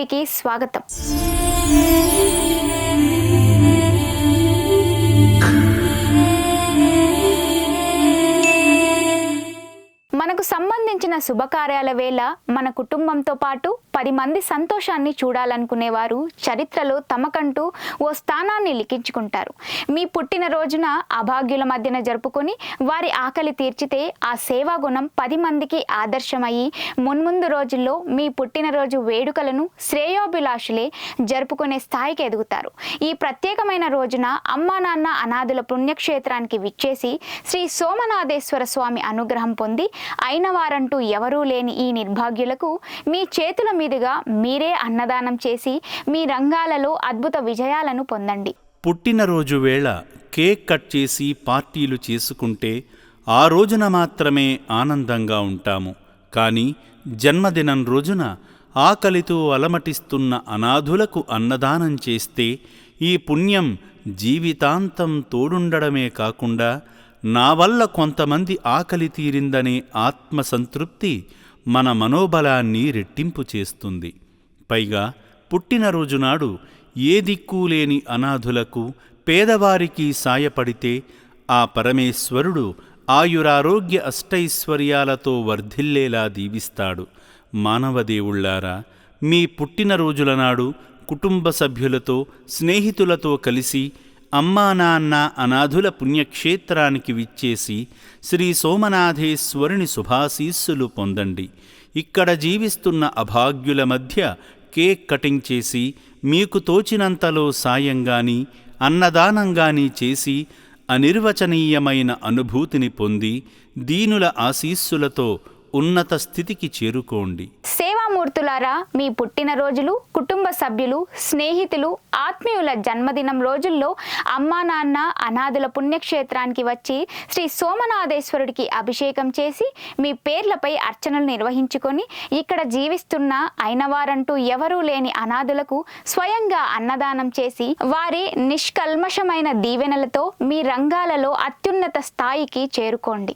టీవీకి స్వాగతం. మనకు సంబంధించిన శుభకార్యాల వేళ మన కుటుంబంతో పాటు 10 మంది సంతోషాన్ని చూడాలనుకునేవారు చరిత్రలో తమకంటూ ఓ స్థానాన్ని లిఖించుకుంటారు. మీ పుట్టినరోజున అభాగ్యుల మధ్యన జరుపుకొని వారి ఆకలి తీర్చితే ఆ సేవా గుణం 10 మందికి ఆదర్శమయ్యి మున్ముందు రోజుల్లో మీ పుట్టినరోజు వేడుకలను శ్రేయోభిలాషులే జరుపుకునే స్థాయికి ఎదుగుతారు. ఈ ప్రత్యేకమైన రోజున అమ్మా నాన్న అనాథుల పుణ్యక్షేత్రానికి విచ్చేసి శ్రీ సోమనాథేశ్వర స్వామి అనుగ్రహం పొంది అయిన వారంటూ ఎవరూ లేని ఈ నిర్భాగ్యులకు మీ చేతుల మీదుగా మీరే అన్నదానం చేసి మీ రంగాలలో అద్భుత విజయాలను పొందండి. పుట్టినరోజు వేళ కేక్ కట్ చేసి పార్టీలు చేసుకుంటే ఆ రోజున మాత్రమే ఆనందంగా ఉంటాము. కానీ జన్మదినం రోజున ఆకలితో అలమటిస్తున్న అనాథులకు అన్నదానం చేస్తే ఈ పుణ్యం జీవితాంతం తోడుండడమే కాకుండా నా వల్ల కొంతమంది ఆకలి తీరిందనే ఆత్మసంతృప్తి మన మనోబలాన్ని రెట్టింపు చేస్తుంది. పైగా పుట్టినరోజునాడు ఏ దిక్కులేని అనాథులకు పేదవారికి సాయపడితే ఆ పరమేశ్వరుడు ఆయురారోగ్య అష్టైశ్వర్యాలతో వర్ధిల్లేలా దీవిస్తాడు. మానవదేవుళ్లారా, మీ పుట్టినరోజుల నాడు కుటుంబ సభ్యులతో స్నేహితులతో కలిసి అమ్మా నాన్న అనాథుల పుణ్యక్షేత్రానికి విచ్చేసి శ్రీ సోమనాథేశ్వరుని శుభాశీస్సులు పొందండి. ఇక్కడ జీవిస్తున్న అభాగ్యుల మధ్య కేక్ కటింగ్ చేసి మీకు తోచినంతలో సాయంగాని అన్నదానంగాని చేసి అనిర్వచనీయమైన అనుభూతిని పొంది దీనుల ఆశీస్సులతో ఉన్నత స్థితికి చేరుకోండి. సేవామూర్తులారా, మీ పుట్టినరోజులు, కుటుంబ సభ్యులు, స్నేహితులు, ఆత్మీయుల జన్మదినం రోజుల్లో అమ్మా నాన్న అనాథుల పుణ్యక్షేత్రానికి వచ్చి శ్రీ సోమనాథేశ్వరుడికి అభిషేకం చేసి మీ పేర్లపై అర్చనలు నిర్వహించుకొని ఇక్కడ జీవిస్తున్న అయినవారంటూ ఎవరూ లేని అనాథులకు స్వయంగా అన్నదానం చేసి వారి నిష్కల్మషమైన దీవెనలతో మీ రంగాలలో అత్యున్నత స్థాయికి చేరుకోండి.